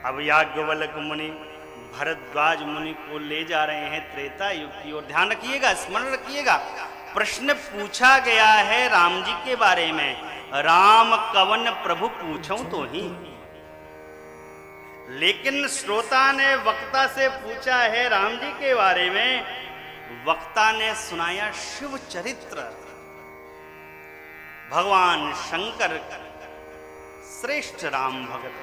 अब याज्ञवल्क्य मुनि भरद्वाज मुनि को ले जा रहे हैं त्रेता युग की ओर। ध्यान रखिएगा, स्मरण रखिएगा, प्रश्न पूछा गया है राम जी के बारे में। राम कवन प्रभु पूछूं तो ही, लेकिन श्रोता ने वक्ता से पूछा है राम जी के बारे में। वक्ता ने सुनाया शिव चरित्र, भगवान शंकर श्रेष्ठ राम भगत,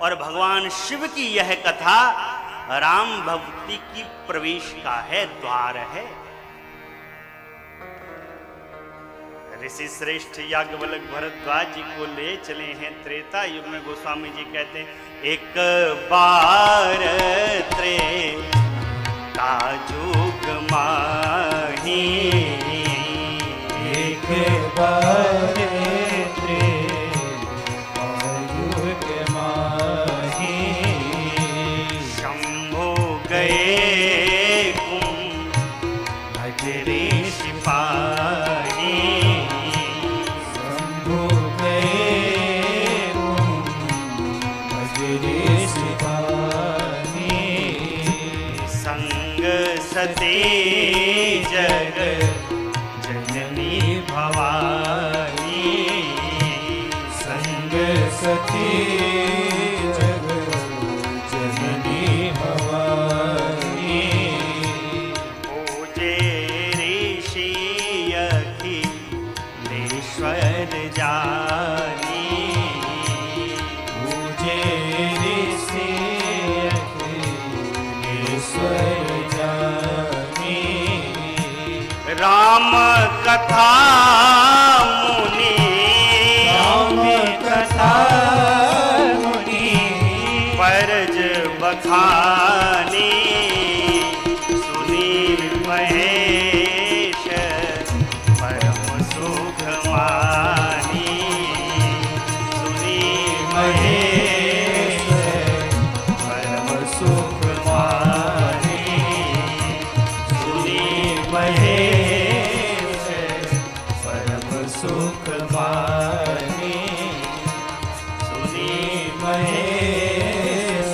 और भगवान शिव की यह कथा राम भक्ति की प्रवेश का है, द्वार है। ऋषि श्रेष्ठ याज्ञवल्क्य भरद्वाज जी को ले चले हैं त्रेता युग में। गोस्वामी जी कहते हैं, एक बार त्रेता युग माही, एक बार त्रेता युग माही, शंभु गए कुंभज ऋषि पाही, शंभु गए कुंभज ऋषि पाही, संग सती जग जननी भवानी, संग सती जग जननी भवानी, पूजे ऋषि अखिलेश्वर जानी, पूजे ऋषि अखिलेश्वर जानी, राम कथा मुनि, राम कथा मुनि, परज बखानी, सुनी महेश परम सुख मानी, सुनी महेश परम सुख मानी, सुनी महेश परम सुख मानी, सुनी महेश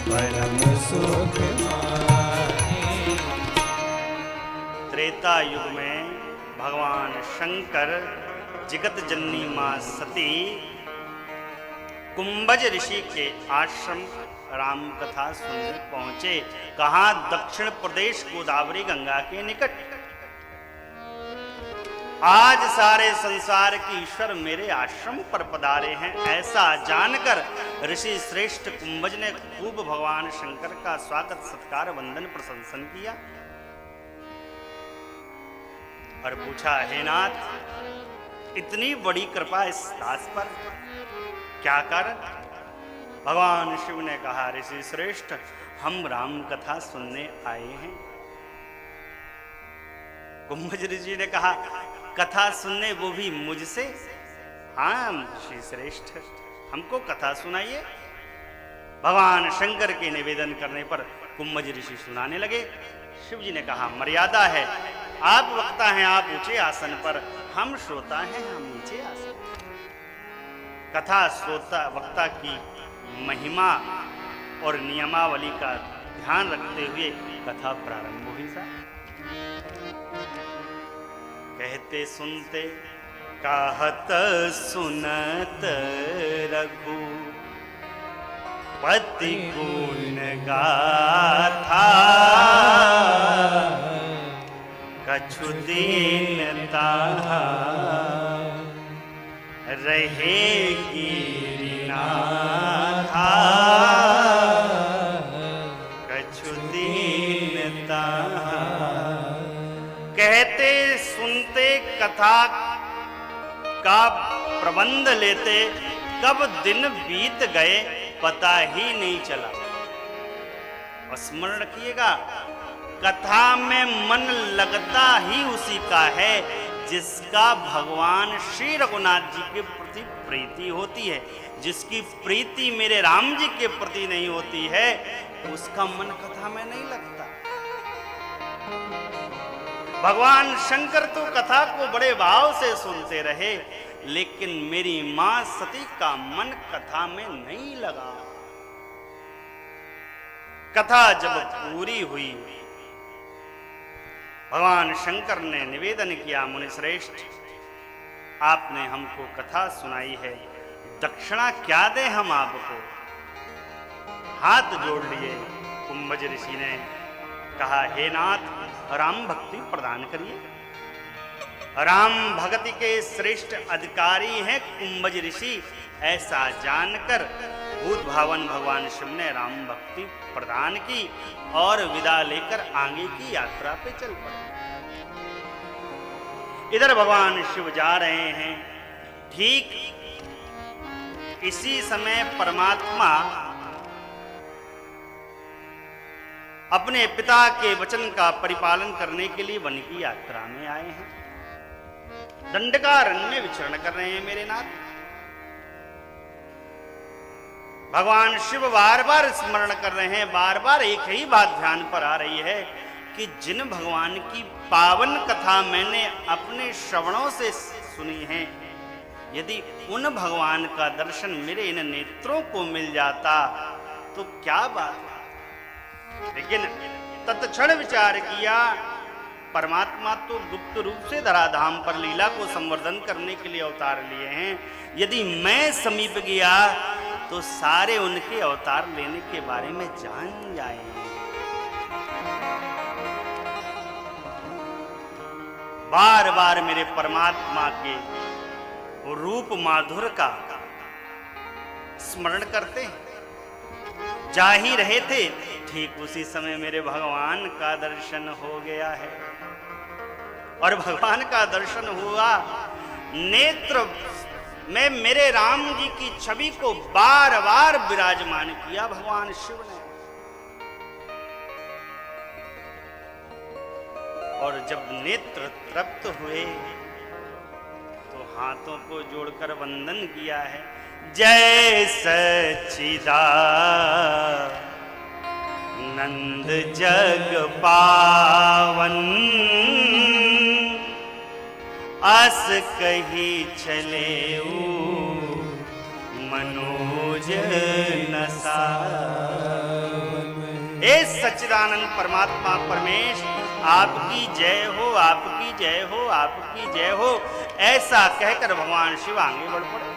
परम सुख मानी। त्रेता युग में भगवान शंकर जगत जननी मां सती कुंभज ऋषि के आश्रम राम कथा सुनने पहुंचे। कहां? दक्षिण प्रदेश गोदावरी गंगा के निकट। आज सारे संसार के ईश्वर मेरे आश्रम पर पधारे हैं, ऐसा जानकर ऋषि श्रेष्ठ कुंभज ने खूब भगवान शंकर का स्वागत सत्कार वंदन प्रशंसन किया और पूछा, हे नाथ, इतनी बड़ी कृपा इस दास पर, क्या कारण? भगवान शिव ने कहा, ऋषि श्रेष्ठ, हम राम कथा सुनने आए हैं। कुंभज ऋषि ने कहा, कथा सुनने, वो भी मुझसे? हाँ ऋषि श्रेष्ठ, हमको कथा सुनाइए। भगवान शंकर के निवेदन करने पर कुंभज ऋषि सुनाने लगे। शिव जी ने कहा, मर्यादा है, आप वक्ता हैं, आप ऊंचे आसन पर, हम श्रोता हैं, हम नीचे आसन। कथा श्रोता वक्ता की महिमा और नियमावली का ध्यान रखते हुए कथा प्रारंभ हुई। सा कहते सुनते कहत सुनत रघु पति गुण गाथा, कछु दिन ताहा रहेगी नाथा, कछु दिन ताहा। कहते सुनते कथा का प्रबंध लेते, कब दिन बीत गए पता ही नहीं चला। और स्मरण रखिएगा, कथा में मन लगता ही उसी का है जिसका भगवान श्री रघुनाथ जी के प्रति प्रीति होती है। जिसकी प्रीति मेरे राम जी के प्रति नहीं होती है, उसका मन कथा में नहीं लगता। भगवान शंकर तो कथा को बड़े भाव से सुनते रहे, लेकिन मेरी मां सती का मन कथा में नहीं लगा। कथा जब पूरी हुई, भगवान शंकर ने निवेदन किया, मुनि श्रेष्ठ, आपने हमको कथा सुनाई है, दक्षिणा क्या दे हम आपको? हाथ जोड़ लिए कुंभज ऋषि ने, कहा, हे नाथ, राम भक्ति प्रदान करिए। राम भक्ति के श्रेष्ठ अधिकारी हैं कुंभज ऋषि। ऐसा जानकर भूत भावन भगवान शिव ने राम भक्ति प्रदान की और विदा लेकर आगे की यात्रा पे चल पड़े। इधर भगवान शिव जा रहे हैं, ठीक इसी समय परमात्मा अपने पिता के वचन का परिपालन करने के लिए वन की यात्रा में आए हैं। दंडकारण्य में विचरण कर रहे हैं मेरे नाथ। भगवान शिव बार बार स्मरण कर रहे हैं, बार बार एक ही बात ध्यान पर आ रही है कि जिन भगवान की पावन कथा मैंने अपने श्रवणों से सुनी है, यदि उन भगवान का दर्शन मेरे इन नेत्रों को मिल जाता तो क्या बात है। लेकिन तत्क्षण विचार किया, परमात्मा तो गुप्त रूप से धराधाम पर लीला को संवर्धन करने के लिए अवतार लिए हैं। यदि मैं समीप गया तो सारे उनके अवतार लेने के बारे में जान जाएंगे। बार बार मेरे परमात्मा के रूप माधुर का स्मरण करते हैं। जा ही रहे थे, ठीक उसी समय मेरे भगवान का दर्शन हो गया है। और भगवान का दर्शन हुआ, नेत्र में मेरे राम जी की छवि को बार बार विराजमान किया भगवान शिव ने। और जब नेत्र तृप्त हुए तो हाथों को जोड़कर वंदन किया है। जय सच्चिदानंद जग पावन, अस कही चले मनोज नसावन। ए सच्चिदानंद परमात्मा परमेश, आपकी जय हो, आपकी जय हो, आपकी जय हो। ऐसा कहकर भगवान शिव आगे बढ़ पड़े।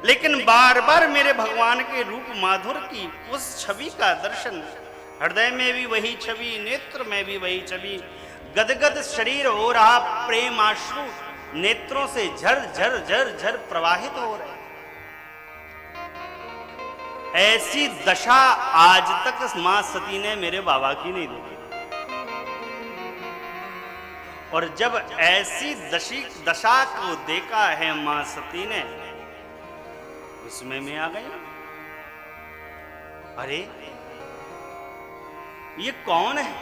लेकिन बार बार मेरे भगवान के रूप माधुर की उस छवि का दर्शन, हृदय में भी वही छवि, नेत्र में भी वही छवि, गदगद शरीर हो रहा, प्रेम आश्रु नेत्रों से झर झर झर झर प्रवाहित हो रहे। ऐसी दशा आज तक मां सती ने मेरे बाबा की नहीं देखी। और जब ऐसी दशा को देखा है मां सती ने, उसमें मैं आ गई। अरे ये कौन है?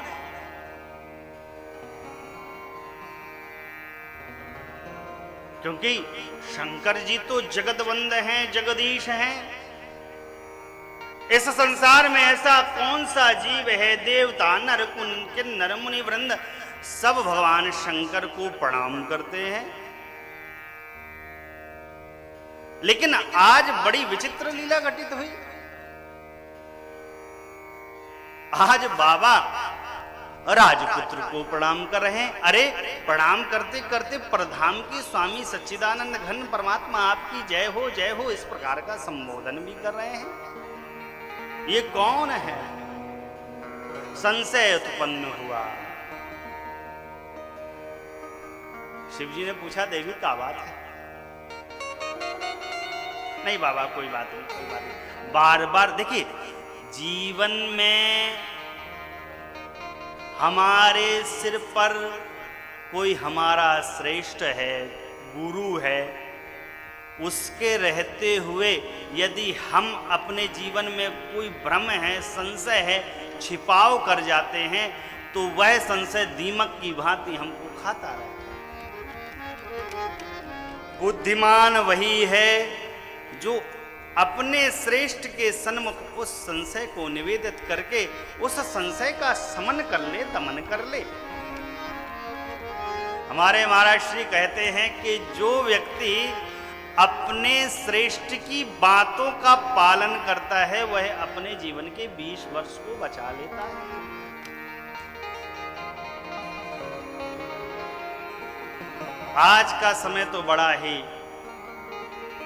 क्योंकि शंकर जी तो जगतवंद हैं, जगदीश हैं। इस संसार में ऐसा कौन सा जीव है, देवता नर किन्नर मुनि वृंद सब भगवान शंकर को प्रणाम करते हैं। लेकिन आज बड़ी विचित्र लीला घटित हुई। आज बाबा राजपुत्र को प्रणाम कर रहे हैं। अरे प्रणाम करते करते परधाम के स्वामी सच्चिदानंद घन परमात्मा आपकी जय हो, इस प्रकार का संबोधन भी कर रहे हैं। ये कौन है? संशय उत्पन्न हुआ। शिव जी ने पूछा, देवी क्या बात है? नहीं बाबा कोई बात नहीं, कोई बात नहीं। बार बार देखिए, जीवन में हमारे सिर पर कोई हमारा श्रेष्ठ है, गुरु है, उसके रहते हुए यदि हम अपने जीवन में कोई भ्रम है, संशय है, छिपाव कर जाते हैं तो वह संशय दीमक की भांति हमको खाता रहता है। बुद्धिमान वही है जो अपने श्रेष्ठ के सन्मुख उस संशय को निवेदित करके उस संशय का समन कर ले, दमन कर ले। हमारे महाराज श्री कहते हैं कि जो व्यक्ति अपने श्रेष्ठ की बातों का पालन करता है वह अपने जीवन के 20 वर्ष को बचा लेता है। आज का समय तो बड़ा ही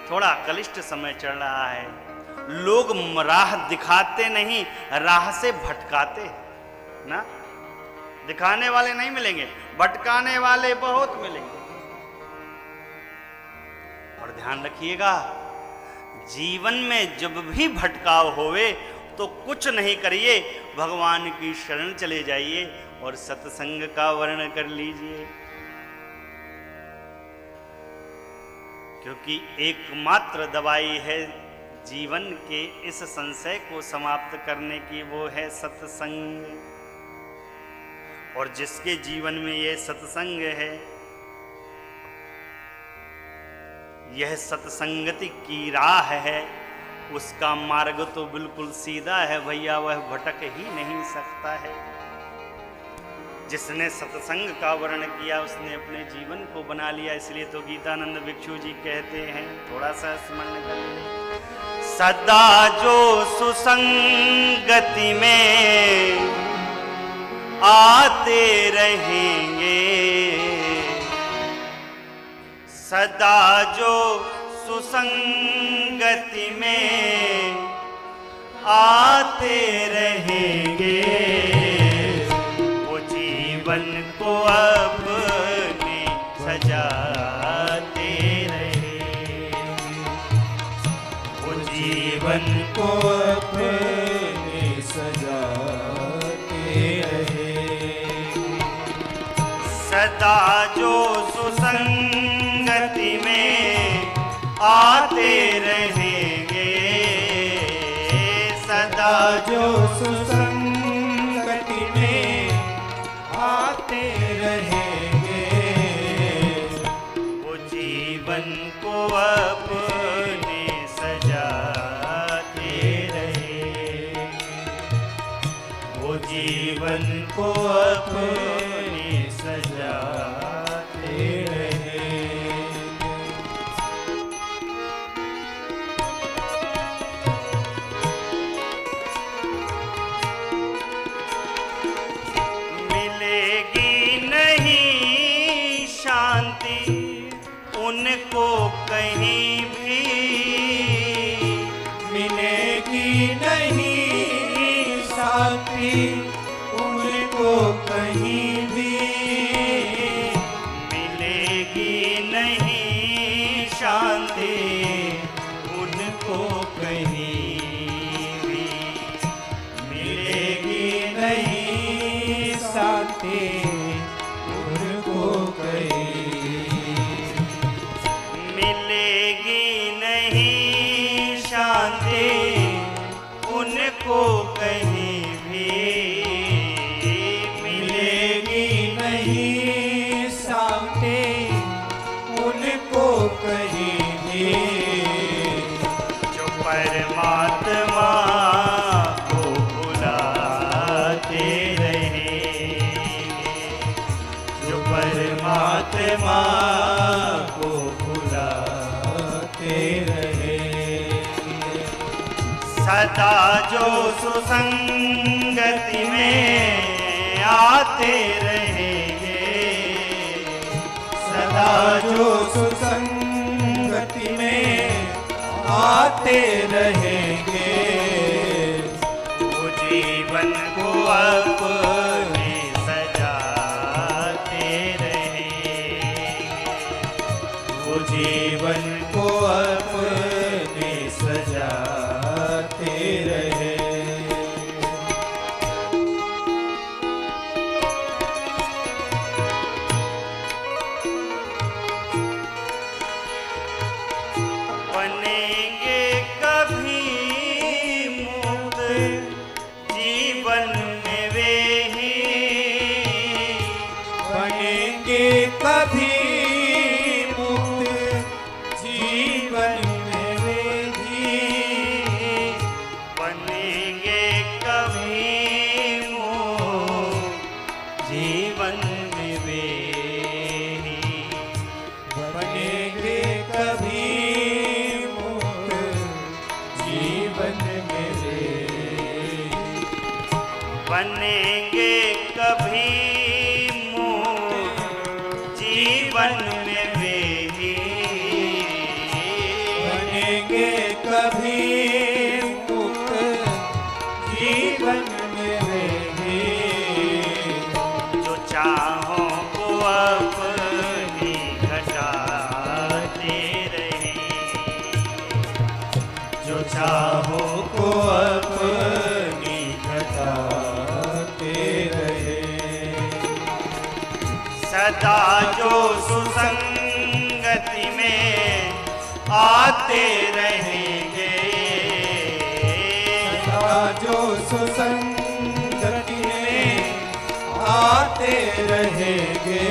थोड़ा कलिष्ठ समय चल रहा है। लोग राह दिखाते नहीं, राह से भटकाते ना। दिखाने वाले नहीं मिलेंगे, भटकाने वाले बहुत मिलेंगे। और ध्यान रखिएगा, जीवन में जब भी भटकाव होवे तो कुछ नहीं करिए, भगवान की शरण चले जाइए और सत्संग का वर्ण कर लीजिए, क्योंकि एकमात्र दवाई है जीवन के इस संशय को समाप्त करने की, वो है सत्संग। और जिसके जीवन में ये सत्संग है, यह सत्संगति की राह है, उसका मार्ग तो बिल्कुल सीधा है भैया, वह भटक ही नहीं सकता है। जिसने सत्संग का वर्ण किया उसने अपने जीवन को बना लिया। इसलिए तो गीतानंद भिक्षु जी कहते हैं, थोड़ा सा स्मरण कर ले, सदा जो सुसंगति में आते रहेंगे, सदा जो सुसंगति में आते रहेंगे, वो जीवन को अपने सजाते रहेंगे, वो जीवन को अपने सजाते रहेंगे। सदा जो सुसंगति में आते रहेंगे, सदा जो सुसंगति में आते रहेंगे, वो जीवन को अपने सजाते रहेंगे, वो जीवन को अपने सजाते रहेंगे। मिलेगी नहीं शांति उनको कहीं भी, मिलेगी नहीं शांति उनको कहीं भी, मिलेगी नहीं शांति उनको कहीं भी, मिलेगी नहीं शांति उनको कहीं, मिलेगी नहीं शांति उनको कहीं भी, मिलेगी नहीं शांति उनको कहीं भी, जो परमात्मा को भुलाते रहेंगे, जो परमात्मा को भुलाते रहेंगे, सदा जो सुसंगति में आते रहेंगे, सदा जो सुसंगति में आते रहेंगे, वो जीवन को अपने सजाते रहेंगे, वो जीवन को अपने सजाते रहेंगे। बनेंगे कभी बनेंगे कभी जीवन में वे ही, बनेंगे कभी मुक्त जीवन में वे ही, जो चाहों को अपनी घटाते रहे, जो चाहो को अपनी घटाते रहे, सदा जो सुसंगति में आते रहेंगे, सदा जो सुसंगति में आते रहेंगे,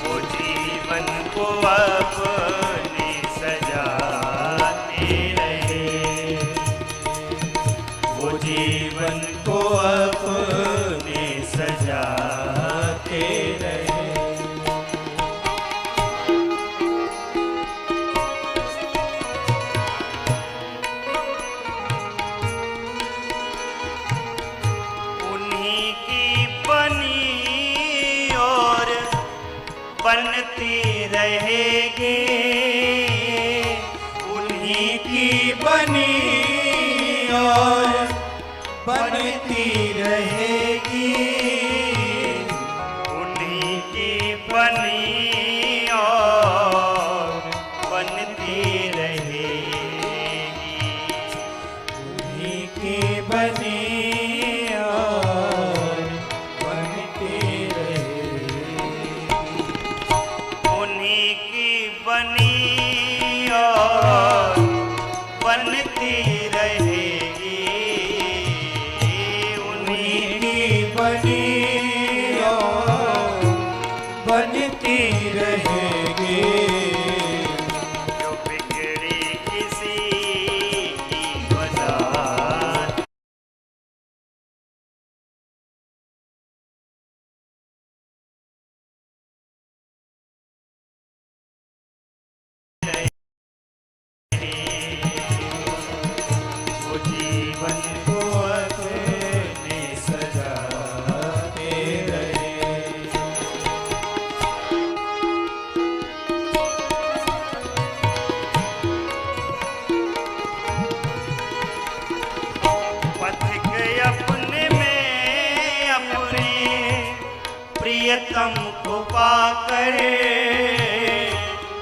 वो जीवन को अपनी सजाते रहे, वो जीवन को अपने सजाते रहे। उन्हीं की बनी और बनती रहेगी, उन्हीं की बनी और बनती रहेगी, उन्हीं की बनी और बनती रहेगी, उन्हीं की बनी और बनती रहेगी, उन्हीं की बनी और बनती रहेगी, उन्हीं उन्हीं की बनी और बनती रहेगी, जो बिगड़ी किसी की बना वो जीवन को अपने सजाते रहे, पथिक अपने में अपने प्रियतम को पाकर,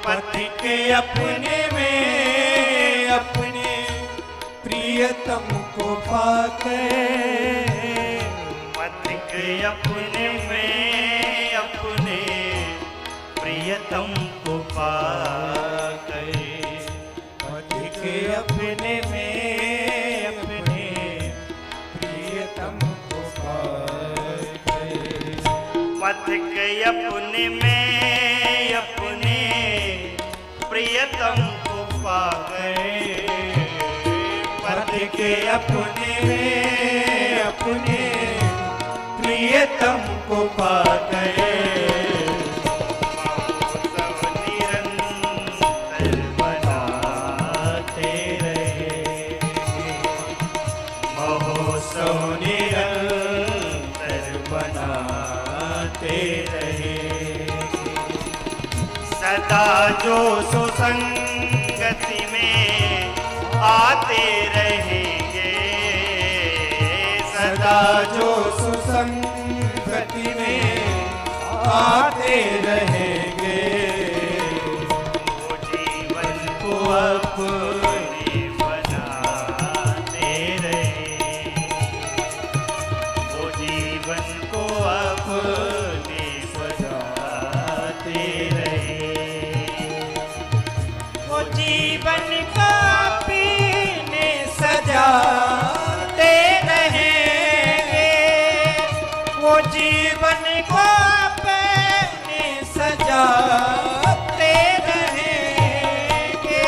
पथिक अपने में अपने प्रियतम को पाकर, पथिक अपने में अपने प्रियतम को पाकर, पथिक अपने में अपने प्रियतम को पाकर, पथिक अपने में अपने प्रियतम को पाकर, पथिक अपने में अपने प्रियतम को पाकर, सब निरंतर बनाते रहे, महोत्सव निरंतर बनाते रहे, सदा जो सुसंगति में आते रहेंगे, सदा जो सुसंगति में आते रहेंगे, वो जीवन को को अपने बनाते रहे, वो जीवन को अपने सजाते रहे, वो जीवन का पीने सजाते रहेंगे, वो जीवन को अपने सजाते रहेंगे,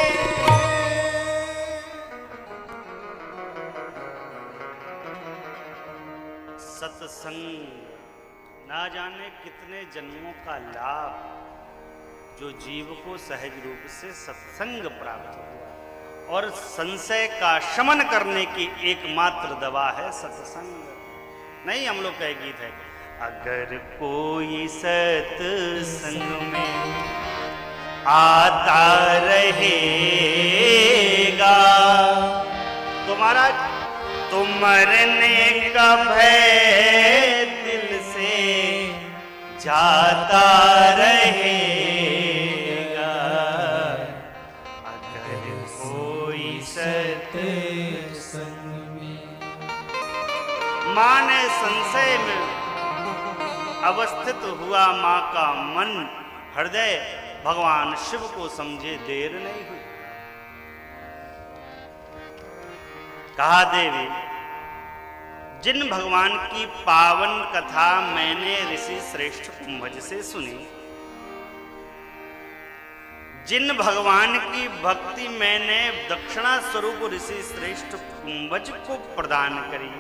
सत्संग ना जाने कितने जन्मों का लाभ जो जीव को सहज रूप से सत्संग प्राप्त हुआ। और संशय का शमन करने की एकमात्र दवा है सत्संग। नहीं, हम लोग का एक गीत है, अगर कोई सत्संग में आता रहेगा तो महाराज तो मरने का भय दिल से जाता रहेगा। अगर कोई सत्संग में, मां ने संशय में अवस्थित हुआ मां का मन हृदय भगवान शिव को समझे देर नहीं हुई। कहा देवी, जिन भगवान की पावन कथा मैंने ऋषि श्रेष्ठ कुंभज से सुनी, जिन भगवान की भक्ति मैंने दक्षिणा स्वरूप ऋषि श्रेष्ठ कुंभज को प्रदान करी,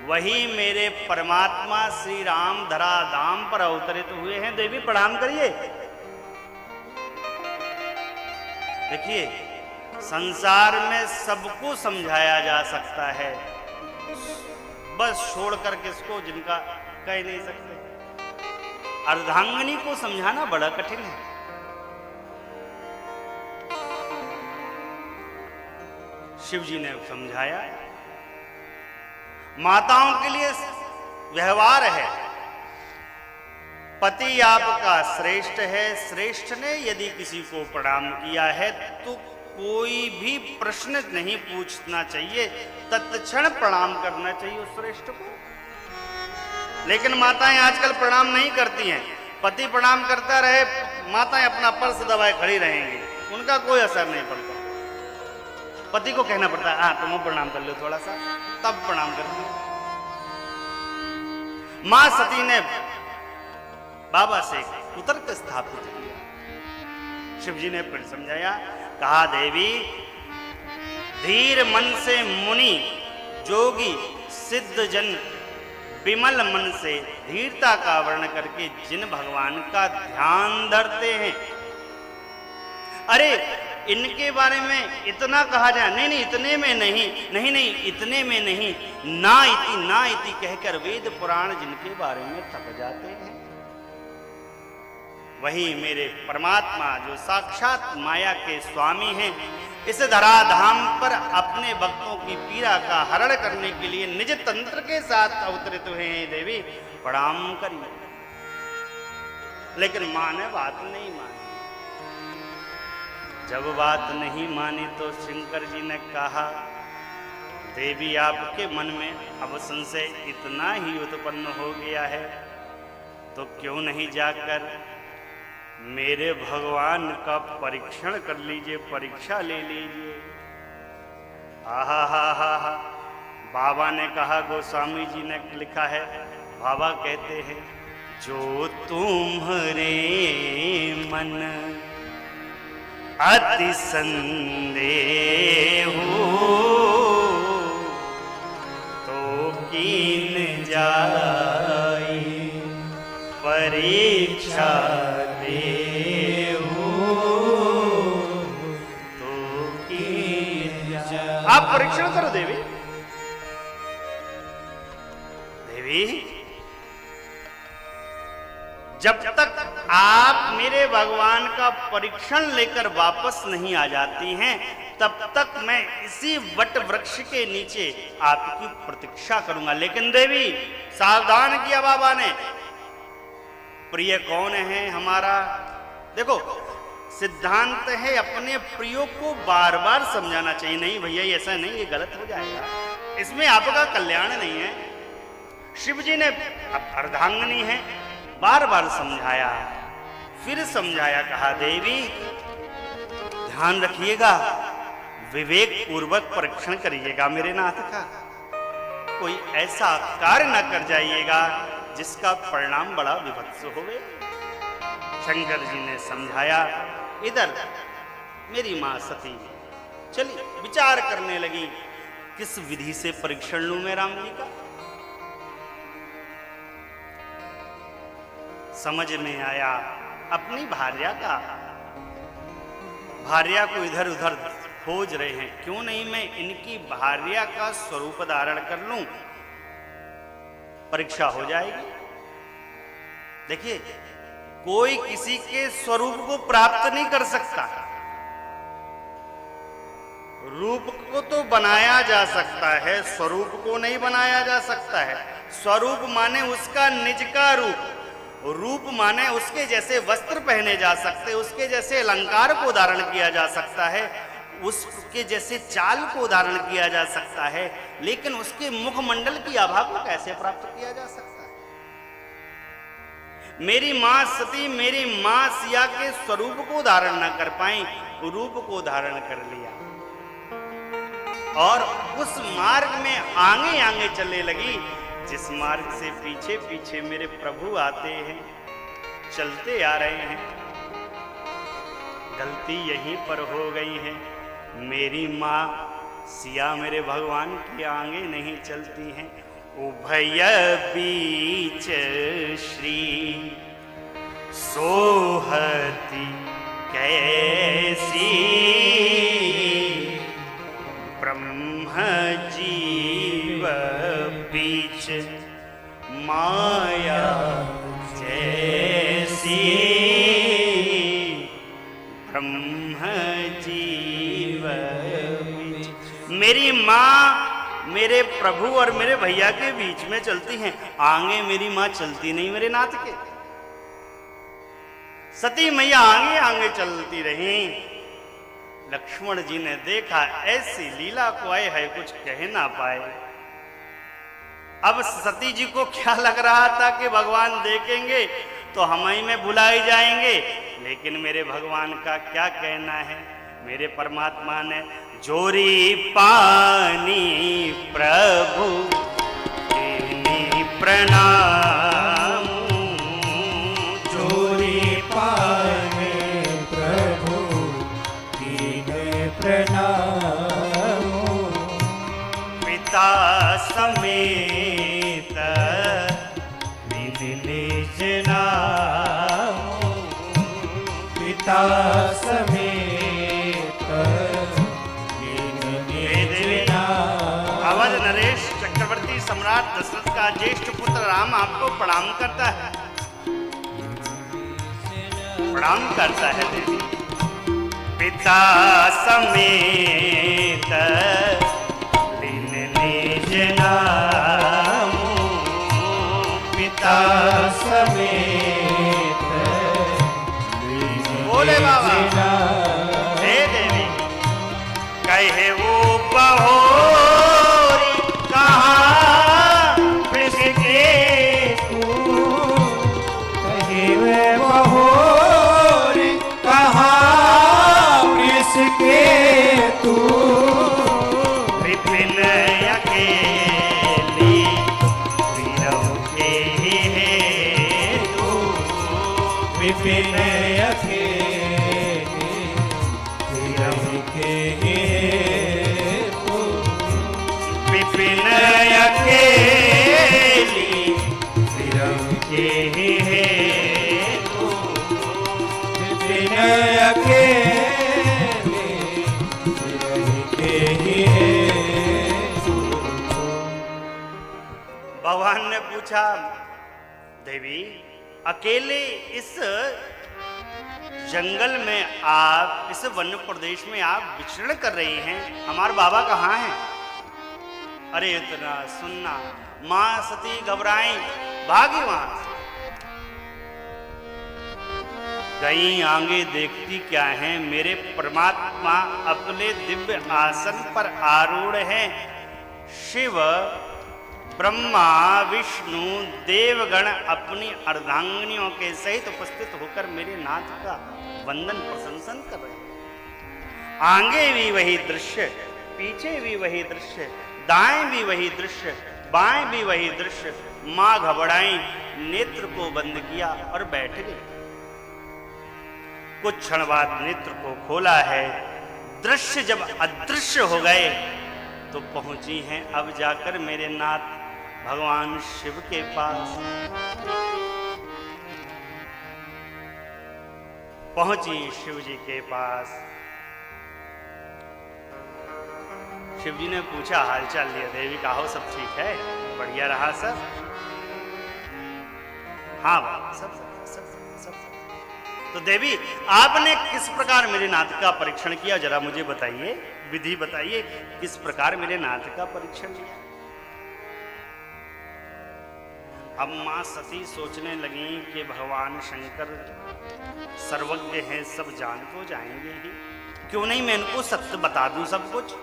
वही मेरे परमात्मा श्री राम धराधाम पर अवतरित हुए हैं। देवी प्रणाम करिए। देखिए, संसार में सबको समझाया जा सकता है, बस छोड़ कर किसको जिनका कह नहीं सकते। अर्धांगिनी को समझाना बड़ा कठिन है। शिव जी ने समझाया। माताओं के लिए व्यवहार है, पति आपका श्रेष्ठ है, श्रेष्ठ ने यदि किसी को प्रणाम किया है तो कोई भी प्रश्न नहीं पूछना चाहिए, तत्क्षण प्रणाम करना चाहिए उस श्रेष्ठ को। लेकिन माताएं आजकल प्रणाम नहीं करती हैं। पति प्रणाम करता रहे, माताएं अपना पर्स दबाए खड़ी रहेंगी, उनका कोई असर नहीं पड़ता। पति को कहना पड़ता है, हाँ तुम प्रणाम कर लो थोड़ा सा, तब प्रणाम करती। मां सती ने बाबा से कुतर्क स्थापित किया। शिव जी ने फिर समझाया। कहा देवी, धीर मन से मुनि जोगी सिद्ध जन विमल मन से धीरता का वर्ण करके जिन भगवान का ध्यान धरते हैं, अरे इनके बारे में इतना कहा जाए, नहीं नहीं इतने में नहीं, नहीं नहीं इतने में नहीं, ना इति कहकर वेद पुराण जिनके बारे में थक जाते हैं, वही मेरे परमात्मा जो साक्षात माया के स्वामी हैं, इस धराधाम पर अपने भक्तों की पीड़ा का हरण करने के लिए निज तंत्र के साथ अवतरित हुए हैं। देवी प्रणाम करिए। लेकिन मां ने बात नहीं मानी। जब बात नहीं मानी तो शंकर जी ने कहा, देवी आपके मन में अब संशय इतना ही उत्पन्न हो गया है तो क्यों नहीं जाकर मेरे भगवान का परीक्षण कर लीजिए, परीक्षा ले लीजिए। आहा हा हा हा। बाबा ने कहा, गोस्वामी जी ने लिखा है, बाबा कहते हैं, जो तुम्हारे मन अति संदेह तो कीन जाई परीक्षा आप परीक्षण करो। देवी देवी जब तक आप मेरे भगवान का परीक्षण लेकर वापस नहीं आ जाती हैं, तब तक मैं इसी वट वृक्ष के नीचे आपकी प्रतीक्षा करूंगा। लेकिन देवी सावधान किया बाबा ने, प्रिय कौन है हमारा? देखो सिद्धांत है अपने प्रियो को बार बार समझाना चाहिए। नहीं भैया ऐसा नहीं, ये गलत हो जाएगा, इसमें आपका कल्याण नहीं है। शिव जी ने अर्धांगिनी है, बार बार समझाया, फिर समझाया। कहा देवी ध्यान रखिएगा, विवेक पूर्वक परीक्षण करिएगा मेरे नाथ का, कोई ऐसा कार्य न कर जाइएगा जिसका परिणाम बड़ा विभत्स होवे। शंकर जी ने समझाया। इधर मेरी मां सती चली विचार करने लगी, किस विधि से परीक्षण लूं मैं राम जी का। समझ में आया अपनी भार्या का, भार्या को इधर उधर खोज रहे हैं, क्यों नहीं मैं इनकी भार्या का स्वरूप धारण कर लूं, परीक्षा हो जाएगी। देखिए, कोई किसी के स्वरूप को प्राप्त नहीं कर सकता। रूप को तो बनाया जा सकता है, स्वरूप को नहीं बनाया जा सकता है। स्वरूप माने उसका निज का रूप, रूप माने उसके जैसे वस्त्र पहने जा सकते, उसके जैसे अलंकार को धारण किया जा सकता है, उसके जैसे चाल को धारण किया जा सकता है, लेकिन उसके मुखमंडल की आभा को कैसे प्राप्त किया जा सकता है? मेरी मां सती मेरी मां सिया के स्वरूप को धारण न कर पाई, रूप को धारण कर लिया और उस मार्ग में आगे आगे चलने लगी, जिस मार्ग से पीछे पीछे मेरे प्रभु आते हैं, चलते आ रहे हैं। गलती यहीं पर हो गई है, मेरी मां सिया मेरे भगवान के आगे नहीं चलती हैं। उभय बीच श्री सोहती कैसी, ब्रह्म जीव बीच माया जैसी, ब्रह्म जीव बीच। मेरी माँ मेरे प्रभु और मेरे भैया के बीच में चलती हैं, आगे मेरी माँ चलती नहीं मेरे नाथ के। सती मैया आगे आगे चलती रही। लक्ष्मण जी ने देखा ऐसी लीला को आए है कुछ कह ना पाए। अब सती जी को क्या लग रहा था कि भगवान देखेंगे तो हम ही में भुलाए जाएंगे, लेकिन मेरे भगवान का क्या कहना है। मेरे परमात्मा ने जोरी पानी प्रभु तेनी प्रणाम, जोरी पानी प्रभु तेने प्रणाम, पिता समेत निज नाम, पिता समेत अवध नरेश चक्रवर्ती सम्राट दशरथ का ज्येष्ठ पुत्र राम आपको प्रणाम करता है, प्रणाम करता है देवी। पिता समेत निज नाम, पिता समेत बोले बाबा हे देवी। कहे वो बहोरी कहाँ किसके तू, कहे वे बहोरी कहाँ किसके तू, विपिन अकेली वीरव के हेतु, विपिन अकेले वीरव के हेतु, विपिन अकेली वीरव के हेतु, विपिन अकेले वीरव के हेतु। भगवान ने पूछा देवी अकेले इस जंगल में आप, इस वन्य प्रदेश में आप विचरण कर रही हैं, हमारे बाबा कहाँ हैं? अरे इतना सुनना। मां सती घबराई, भागी वहां से। गई आगे देखती क्या है, मेरे परमात्मा अपने दिव्य आसन पर आरूढ़ हैं। शिव ब्रह्मा विष्णु देवगण अपनी अर्धांगिनियों के सहित उपस्थित होकर मेरे नाथ का वंदन प्रशंसन कर रहे हैं। आगे भी वही दृश्य, पीछे भी वही दृश्य, दाएं भी वही दृश्य, बाएं भी वही दृश्य। मां घबराई, नेत्र को बंद किया और बैठ गई। कुछ क्षण बाद नेत्र को खोला है। दृश्य जब अदृश्य हो गए तो पहुंची हैं अब जाकर मेरे नाथ भगवान शिव के पास। पहुंची शिव जी के पास। शिव जी ने पूछा हालचाल लिया, देवी का हो सब ठीक है, बढ़िया रहा सब? हाँ बाबा सब सब सब सब सब, सब। तो देवी आपने किस प्रकार मेरे नाथ का परीक्षण किया, जरा मुझे बताइए, विधि बताइए, किस प्रकार मेरे नाथ का परीक्षण किया? अब मां सती सोचने लगी कि भगवान शंकर सर्वज्ञ हैं, सब जान तो जाएंगे ही, क्यों नहीं मैं इनको सत्य बता दूं सब कुछ।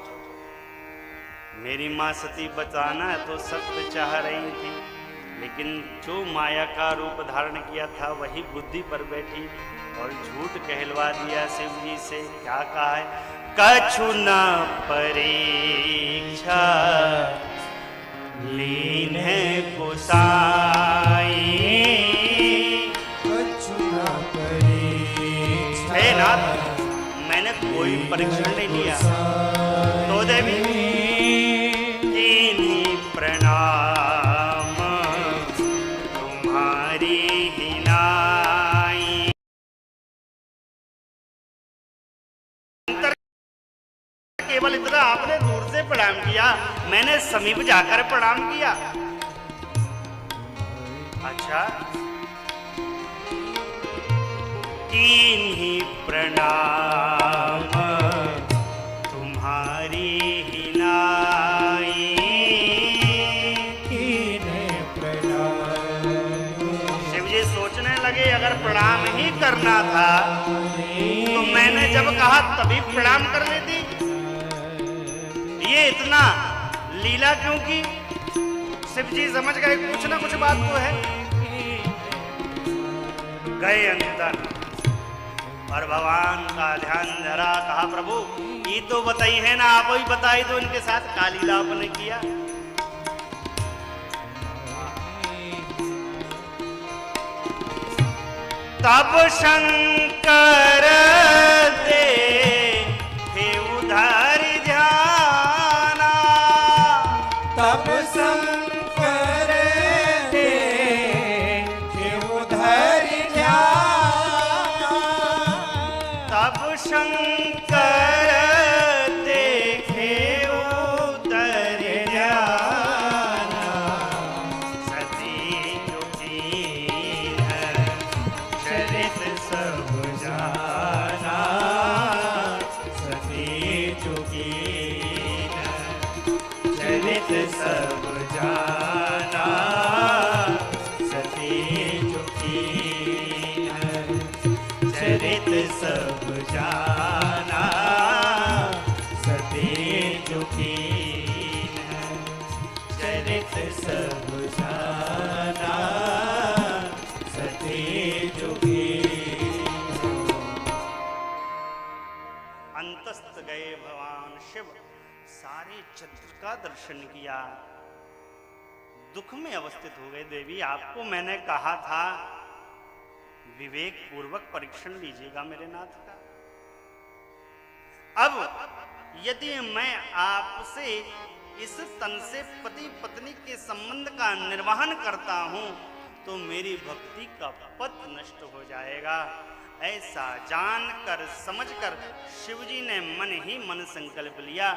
मेरी मां सती बताना तो सत्य चाह रही थी, लेकिन जो माया का रूप धारण किया था वही बुद्धि पर बैठी और झूठ कहलवा दिया शिव जी से। क्या कहा है? कछु न परीक्षा लीन है कुसाई। हे नाथ, मैंने कोई परीक्षण नहीं लिया। तो देवी कीन्ही प्रणाम तुम्हारी ही नाई। केवल इतना आपने दूर से प्रणाम किया, मैंने समीप जाकर प्रणाम किया। अच्छा, कीन्ही प्रणाम तुम्हारी ही नाई। कीन्ही प्रणाम। शिव जी सोचने लगे अगर प्रणाम ही करना था तो मैंने जब कहा तभी प्रणाम कर लेती, ये इतना लीला क्यों की? शिव जी समझ गए कुछ ना कुछ बात तो है। गए अंदर और भगवान का ध्यान धरा, कहा प्रभु ये तो बताई है ना, आप ही बताई तो इनके साथ का लीला आपने किया। तब शंकर दे थे उधर ध्याना। तब शंकर दे थे उधर ध्याना। तब शंकर देखे उधर ध्याना। सती जो कीन चरित सब जाना। सती जो कीन चरित सब जाना। सती जो कीन चरित सब जाना। सती जो कीन चरित सब जाना। सती जो कीन। अंतस्त गए भगवान शिव, सारे चंद्र का दर्शन किया, दुख में अवस्थित हो गए। देवी आपको मैंने कहा था विवेक पूर्वक परीक्षण लीजिएगा मेरे नाथ का। अब यदि मैं आपसे इस तन से पति पत्नी के संबंध का निर्वहन करता हूं तो मेरी भक्ति का पथ नष्ट हो जाएगा। ऐसा जानकर समझकर शिवजी ने मन ही मन संकल्प लिया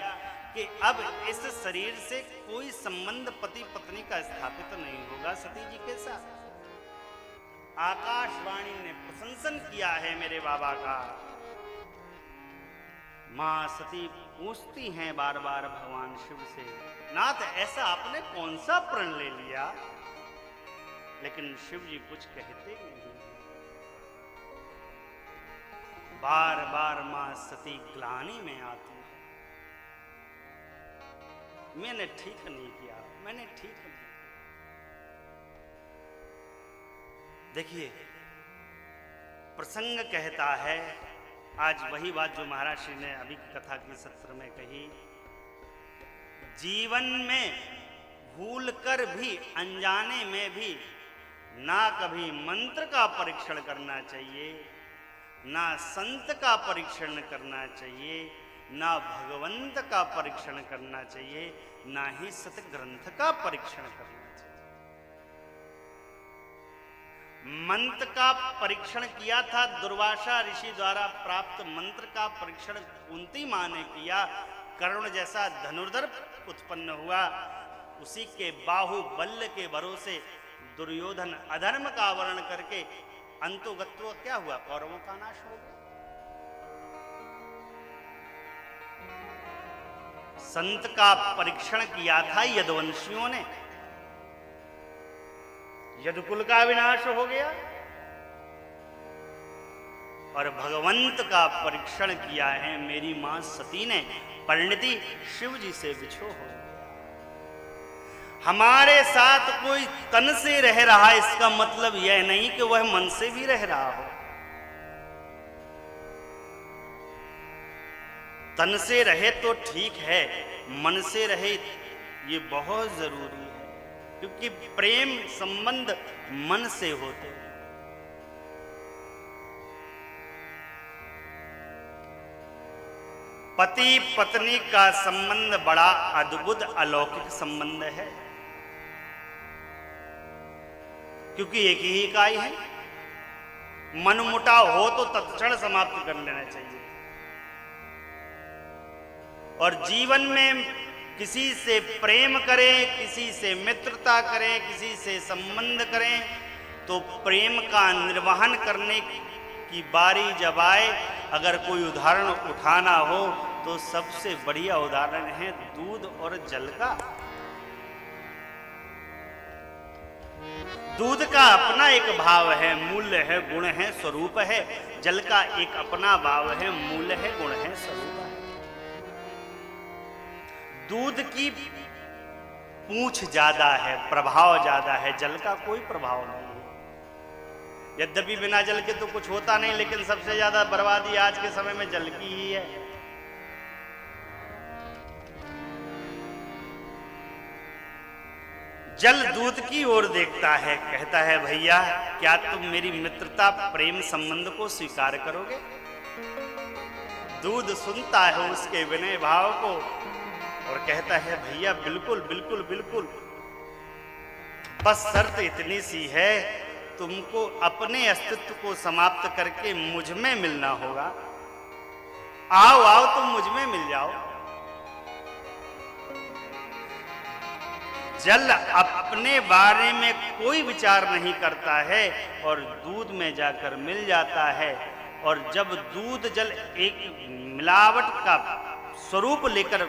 कि अब इस शरीर से कोई संबंध पति पत्नी का स्थापित नहीं होगा सती जी के साथ। आकाशवाणी ने प्रशंसन किया है मेरे बाबा का। मां सती पूछती हैं बार बार भगवान शिव से, नाथ ऐसा आपने कौन सा प्रण ले लिया? लेकिन शिव जी कुछ कहते नहीं। बार बार मां सती ग्लानि में आती है, मैंने ठीक नहीं किया, मैंने ठीक नहीं किया। देखिए प्रसंग कहता है, आज वही बात जो महाराज श्री ने अभी कथा की सत्र में कही, जीवन में भूल कर भी अनजाने में भी ना कभी मंत्र का परीक्षण करना चाहिए, ना संत का परीक्षण करना चाहिए, ना भगवंत का परीक्षण करना चाहिए, ना ही सतग्रंथ का परीक्षण करना चाहिए। मंत्र का परीक्षण किया था दुर्वासा ऋषि द्वारा प्राप्त मंत्र का परीक्षण कुंती मां ने किया। करुण जैसा धनुर्धर उत्पन्न हुआ, उसी के बाहुबल्य के भरोसे दुर्योधन अधर्म का आवरण करके अंतोगत्व क्या हुआ, कौरवों का नाश हो गया। संत का परीक्षण किया था यदुवंशियों ने, यदुकुल का विनाश हो गया, और भगवंत का परीक्षण किया है मेरी मां सती ने, परिणति शिव जी से बिछो हो। हमारे साथ कोई तन से रह रहा है, इसका मतलब यह नहीं कि वह मन से भी रह रहा हो। तन से रहे तो ठीक है, मन से रहे ये बहुत जरूरी है, क्योंकि प्रेम संबंध मन से होते हैं। पति पत्नी का संबंध बड़ा अद्भुत अलौकिक संबंध है, क्योंकि एक ही इकाई है। मनमुटाव हो तो तत्क्षण समाप्त कर लेना चाहिए, और जीवन में किसी से प्रेम करें, किसी से मित्रता करें, किसी से संबंध करें, तो प्रेम का निर्वहन करने की बारी जब आए, अगर कोई उदाहरण उठाना हो तो सबसे बढ़िया उदाहरण है दूध और जल का। दूध का अपना एक भाव है, मूल्य है, गुण है, स्वरूप है। जल का एक अपना भाव है, मूल्य है, गुण है, स्वरूप है। दूध की पूंछ ज्यादा है, प्रभाव ज्यादा है, जल का कोई प्रभाव नहीं है। यद्यपि बिना जल के तो कुछ होता नहीं, लेकिन सबसे ज्यादा बर्बादी आज के समय में जल की ही है। जल दूध की ओर देखता है, कहता है भैया क्या तुम मेरी मित्रता प्रेम संबंध को स्वीकार करोगे। दूध सुनता है उसके विनय भाव को और कहता है भैया बिल्कुल बिल्कुल बिल्कुल, बस शर्त इतनी सी है, तुमको अपने अस्तित्व को समाप्त करके मुझ में मिलना होगा। आओ आओ तुम मुझ में मिल जाओ। जल अपने बारे में कोई विचार नहीं करता है और दूध में जाकर मिल जाता है, और जब दूध जल एक मिलावट का स्वरूप लेकर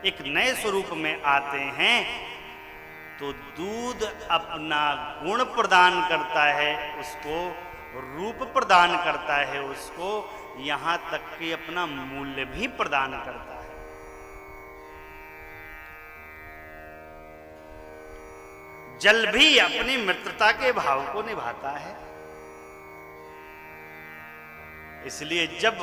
एक नए स्वरूप में आते हैं, तो दूध अपना गुण प्रदान करता है उसको, रूप प्रदान करता है उसको, यहां तक कि अपना मूल्य भी प्रदान करता है। जल भी अपनी मित्रता के भाव को निभाता है। इसलिए जब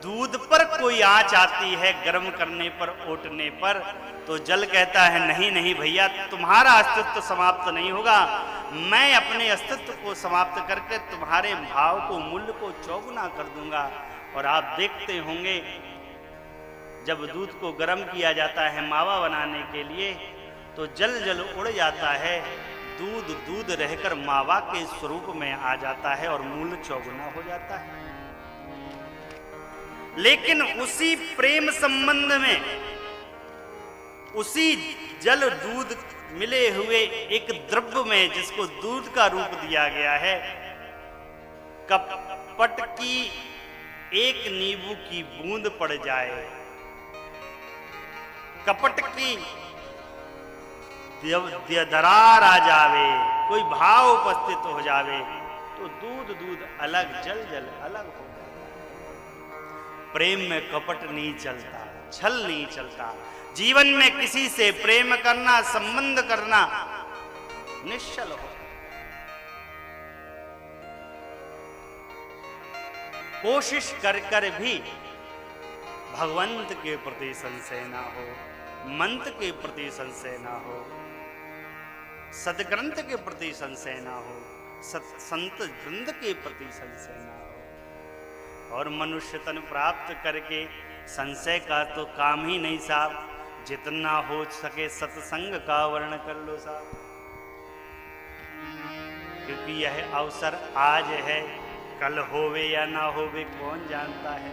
दूध पर कोई आंच आती है, गर्म करने पर, ओटने पर, तो जल कहता है नहीं नहीं भैया, तुम्हारा अस्तित्व समाप्त नहीं होगा, मैं अपने अस्तित्व को समाप्त करके तुम्हारे भाव को, मूल्य को चौगुना कर दूंगा। और आप देखते होंगे जब दूध को गर्म किया जाता है मावा बनाने के लिए, तो जल जल उड़ जाता है, दूध दूध रहकर मावा के स्वरूप में आ जाता है और मूल्य चौगुना हो जाता है। लेकिन उसी प्रेम संबंध में, उसी जल दूध मिले हुए एक द्रव्य में जिसको दूध का रूप दिया गया है, कपट की एक नींबू की बूंद पड़ जाए, कपट की दरार आ जावे, कोई भाव उपस्थित हो जावे, तो दूध दूध अलग, जल जल अलग हो जाता। प्रेम में कपट नहीं चलता, छल नहीं चलता। जीवन में किसी से प्रेम करना, संबंध करना निश्चल हो। कोशिश कर कर भी भगवंत के प्रति संशय ना हो, मंत्र के प्रति संशय ना हो, सदग्रंथ के प्रति संशय ना हो, संत वृंद के प्रति संशय ना हो। और मनुष्य तन प्राप्त करके संशय का तो काम ही नहीं साहब, जितना हो सके सत्संग का वर्ण कर लो साहब, क्योंकि यह अवसर आज है, कल होवे या ना होवे कौन जानता है।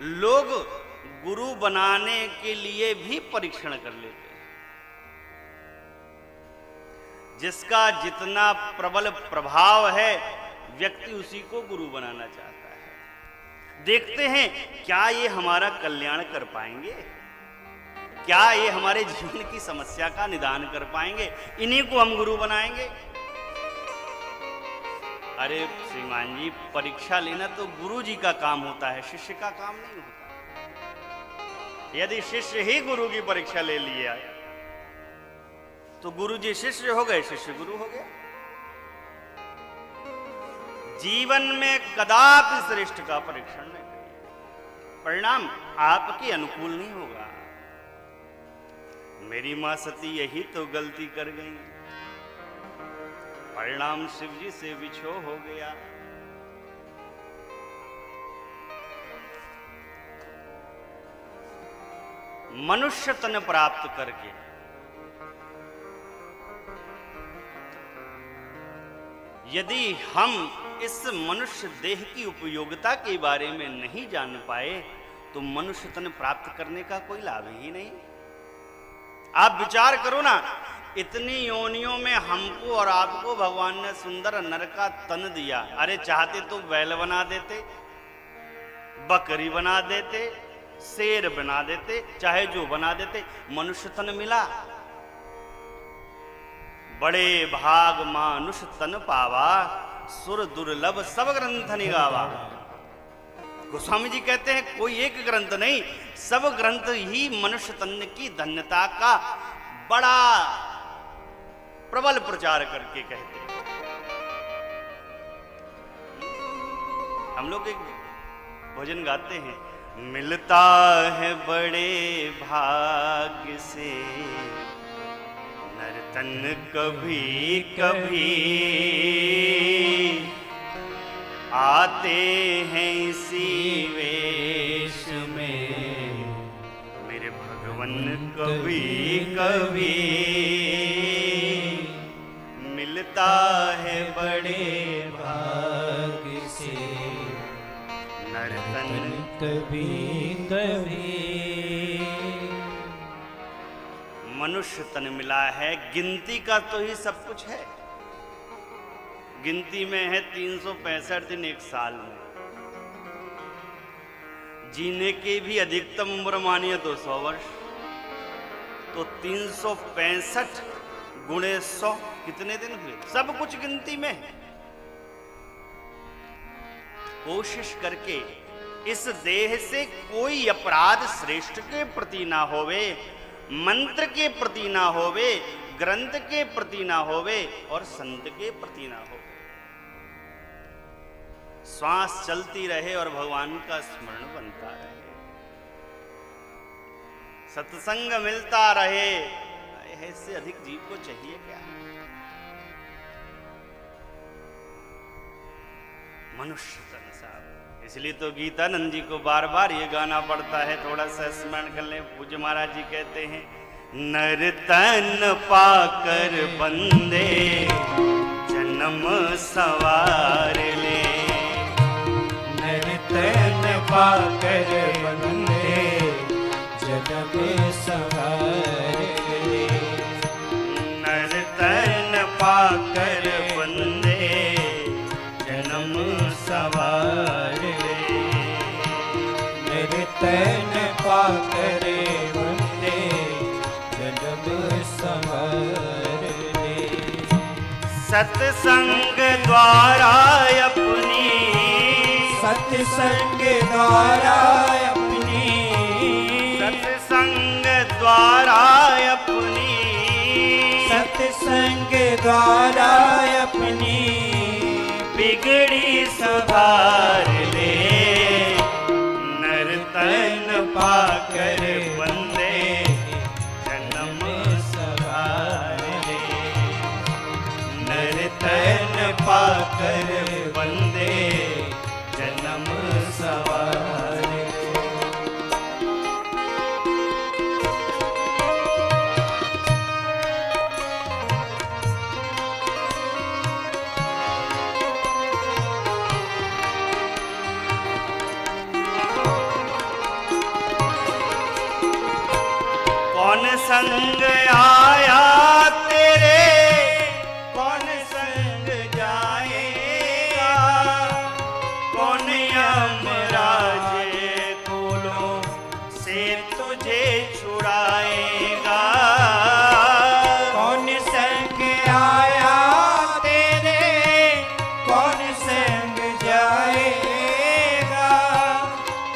लोग गुरु बनाने के लिए भी परीक्षण कर लेते हैं। जिसका जितना प्रबल प्रभाव है व्यक्ति उसी को गुरु बनाना चाहता है। देखते हैं क्या ये हमारा कल्याण कर पाएंगे, क्या ये हमारे जीवन की समस्या का निदान कर पाएंगे, इन्हीं को हम गुरु बनाएंगे। अरे श्रीमान जी, परीक्षा लेना तो गुरु जी का काम होता है, शिष्य का काम नहीं होता। यदि शिष्य ही गुरु की परीक्षा ले लिया तो गुरु जी शिष्य हो गए, शिष्य गुरु हो गया। जीवन में कदापि श्रेष्ठ का परीक्षण नहीं करिए, परिणाम आपके अनुकूल नहीं होगा। मेरी मां सती यही तो गलती कर गई, परिणाम शिव जी से विछो हो गया। मनुष्य तन प्राप्त करके यदि हम इस मनुष्य देह की उपयोगिता के बारे में नहीं जान पाए तो मनुष्य तन प्राप्त करने का कोई लाभ ही नहीं। आप विचार करो ना, इतनी योनियों में हमको और आपको भगवान ने सुंदर नर का तन दिया। अरे चाहते तो बैल बना देते, बकरी बना देते, शेर बना देते, चाहे जो बना देते, मनुष्य तन मिला। बड़े भाग मानुष तन पावा, सुर दुर्लभ सब ग्रंथ निगावा। गोस्वामी जी कहते हैं कोई एक ग्रंथ नहीं, सब ग्रंथ ही मनुष्य तन की धन्यता का बड़ा प्रबल प्रचार करके कहते हैं। हम लोग एक भजन गाते हैं, मिलता है बड़े भाग्य से नर्तन कभी कभी, आते हैं इसी वेश में मेरे भगवन कभी कभी। मिलता है बड़े भाग्य से नर्तन कभी कभी। मनुष्य तन मिला है, गिनती का तो ही सब कुछ है। गिनती में है 365 दिन एक साल में, जीने की भी अधिकतम उम्र मानिए तो 100 वर्ष, तो 365 गुणे 100 कितने दिन हुए? सब कुछ गिनती में है। कोशिश करके इस देह से कोई अपराध श्रेष्ठ के प्रति ना होवे, मंत्र के प्रति ना होवे, ग्रंथ के प्रति ना होवे और संत के प्रति ना हो। श्वास चलती रहे और भगवान का स्मरण बनता रहे, सत्संग मिलता रहे। इससे अधिक जीव को चाहिए क्या? मनुष्य तन साहब, इसलिए तो गीतानंद जी को बार बार ये गाना पड़ता है। थोड़ा सा स्मरण कर लें। पूज्य महाराज जी कहते हैं, नर तन पाकर बंदे जन्म सवार ले, नर तन पाकर बंदे जन्म सवार ले। नर तन पाकर बंदे जन्म सवार ले, नर तन पाकर बंदे जन्म सवार ले। सत्संग द्वारा अपनी, सत्संग द्वारा अपनी, सत्संग द्वारा अपनी, सत्संग द्वारा अपनी बिगड़ी सुधार ले। नर तन पाकर बंदे जन्म सवार ले, नर तन पाकर बंदे जन्म सवार ले। संग आया तेरे, कौन संग जाएगा, कौन यमराज कोलों से तुझे छुड़ाएगा। कौन संग आया तेरे, कौन संग जाएगा,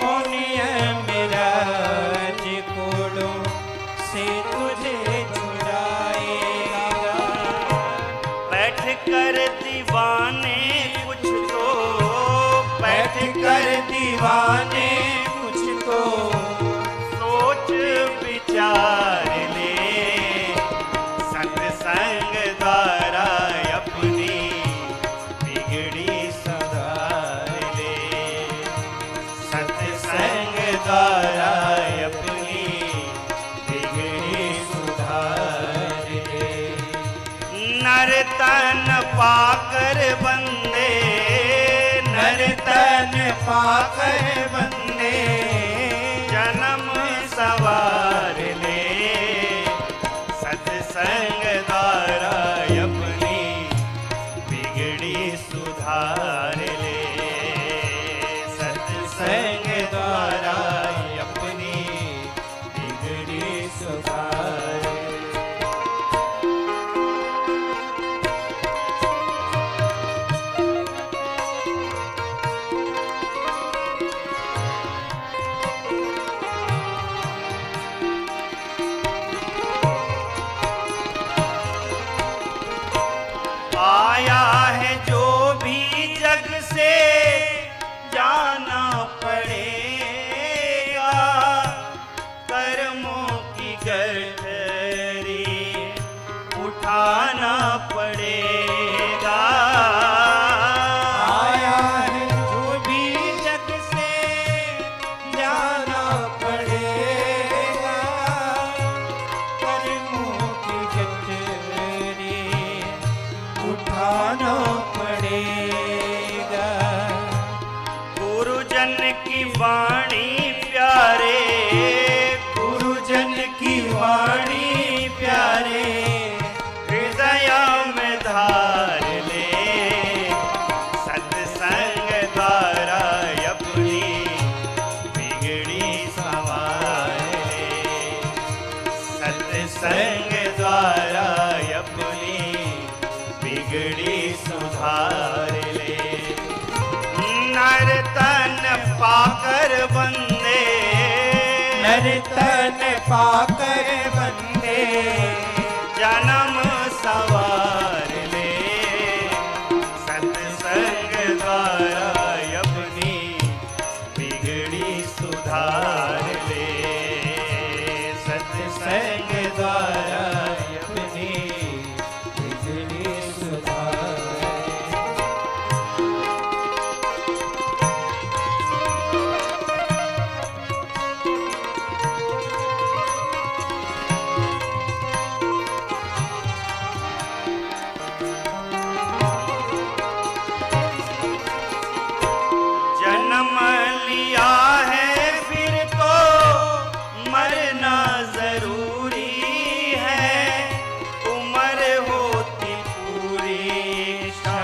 कौन यमराज कोलों से तुझे छुड़ाएगा। बैठ कर दीवाने कुछ तो, बैठ कर दीवाने कुछ तो सोच विचार ले, सत्संग द्वारा अपनी बिगड़ी सुधार ले, सत्संग द्वारा अपनी बिगड़ी सुधार ले। नर तन पाकर बंदे, नर तन पाकर बंदे जन्म सवार ले, सत्संग द्वारा अपनी बिगड़ी सुधार ले, सत्संग द्वारा अपनी बिगड़ी सुधार ले। आया है जो भी जग से जाना पड़ेगा, कर्मों की गठरी उठाना पड़ेगा। आया है जो भी जग से जाना पड़ेगा, कर्मों की गठरी उठाना पड़ेगा। गुरुजन की वाणी प्यारे, गुरुजन की वाणी प्यारे हृदय में धार ले, सत्संग द्वारा अपनी बिगड़ी संवार ले, सत्संग द्वारा अपनी बिगड़ी सुधार ले। नर तन पाकर बंदे, नर तन पाकर बंदे जन्म सवार ले, सत्संग द्वारा अपनी बिगड़ी सुधार ले, सत्संग द्वारा अपनी बिगड़ी सुधार। जन्म लिया है फिर तो मरना जरूरी है, उम्र होती पूरी इच्छा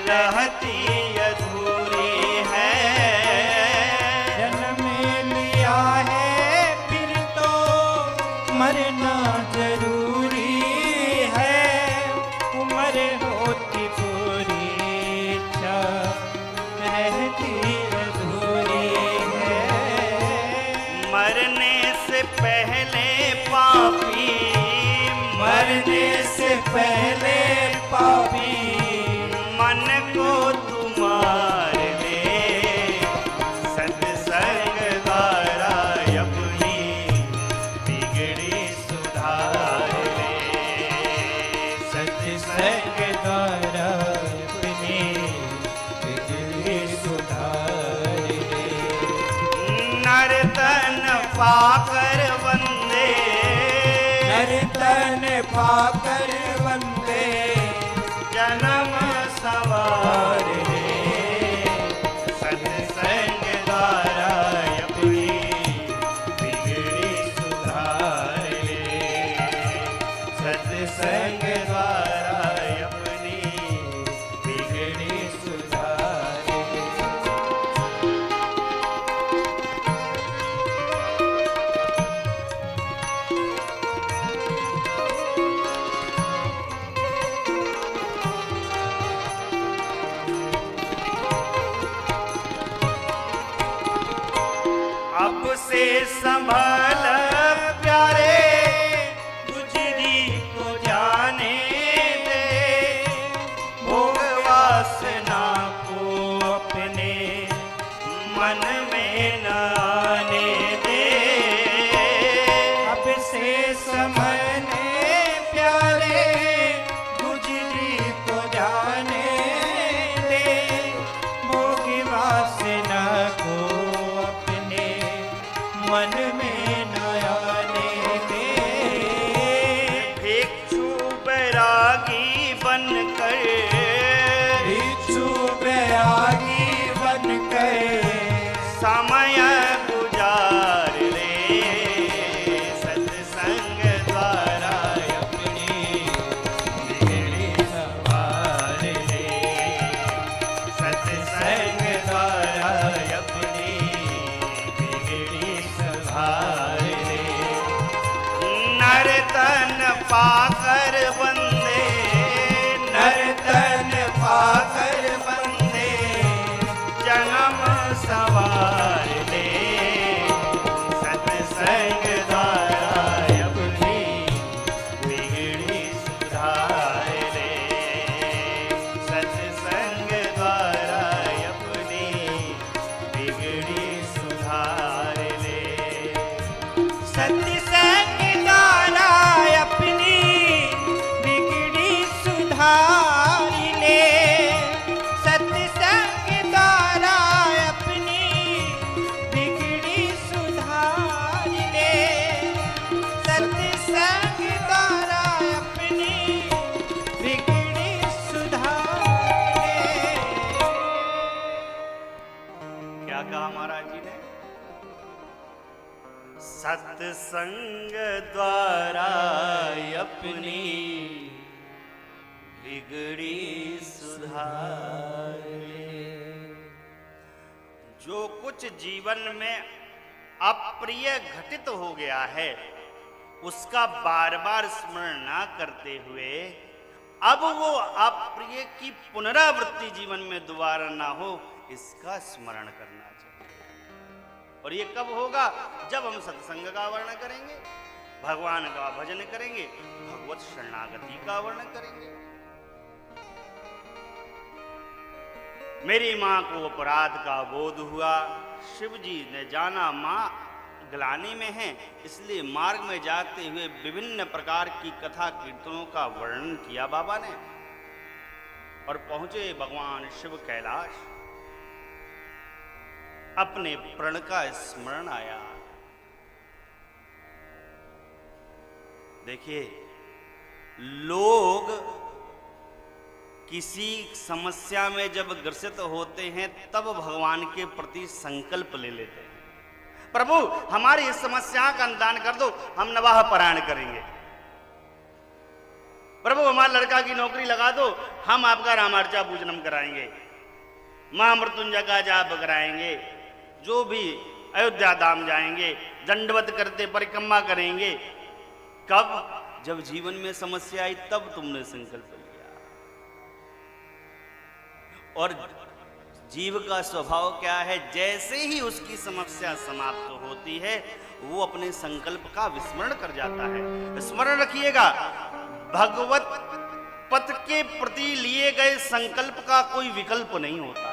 रहती अधूरी है। जन्म लिया है फिर तो मरना जरूरी है, उम्र होती पूरी इच्छा रहती अधूरी है। मरने से पहले पापी, मरने से पहले पापी मन को तुम्हार ले, सत्संग द्वारा अपनी बिगड़ी सुधार ले, सत्संग द्वारा अपनी बिगड़ी सुधार ले। नर तन पाकर बंदे, नर तन पाकर बंदे जन्म सवार ले, सत्संग द्वारा अपनी बिगड़ी सुधार ले, अब से संभल प्यारे गुजरी को जाने दे, भोग वासना को अपने मन में न आने दे। अब से समझने प्यारे गुजरी को जाने दे, भोग वासना को अपने मन में न आने दे। भिक्षु बैरागी बनकर, भिक्षु बैरागी बनकर समय गुजार ले, सत्संग द्वारा अपनी बिगड़ी संभाल ले, सत्संग द्वारा अपनी बिगड़ी संभाल ले। नर तन पाकर बंदे, नर तन पाकर बंदे जन्म सवार ले, सत्संग द्वारा अपनी बिगड़ी सुधार ले, सत्संग द्वारा अपनी बिगड़ी सुधार ले। सत्संग द्वारा अपनी बिगड़ी सुधार ले, सत्संग द्वारा अपनी बिगड़ी सुधार ले, सत्संग द्वारा अपनी बिगड़ी सुधार ले। क्या कहा महाराज जी ने? सत्संग द्वारा अपनी बिगड़ी सुधार ले। जो कुछ जीवन में अप्रिय घटित हो गया है, उसका बार बार स्मरण ना करते हुए अब वो अप्रिय की पुनरावृत्ति जीवन में दोबारा ना हो, इसका स्मरण करना चाहिए। और ये कब होगा? जब हम सत्संग का वर्णन करेंगे, भगवान का भजन करेंगे, भगवत शरणागति का वर्णन करेंगे। मेरी मां को अपराध का बोध हुआ, शिव जी ने जाना मां ग्लानि में है, इसलिए मार्ग में जाते हुए विभिन्न प्रकार की कथा कीर्तनों का वर्णन किया बाबा ने, और पहुंचे भगवान शिव कैलाश। अपने प्रण का स्मरण आया। देखिए, लोग किसी समस्या में जब ग्रसित होते हैं तब भगवान के प्रति संकल्प ले लेते हैं, प्रभु हमारी इस समस्या का निदान कर दो, हम नवाह पारायण करेंगे। प्रभु हमारे लड़का की नौकरी लगा दो, हम आपका रामार्चा पूजनम कराएंगे, महामृत्युंजय का जाप कराएंगे, जो भी अयोध्या धाम जाएंगे, दंडवत करते परिक्रमा करेंगे। कब? जब जीवन में समस्या आई तब तुमने संकल्प लिया। और जीव का स्वभाव क्या है? जैसे ही उसकी समस्या समाप्त होती है, वो अपने संकल्प का विस्मरण कर जाता है। स्मरण रखिएगा, भगवत पथ के प्रति लिए गए संकल्प का कोई विकल्प नहीं होता।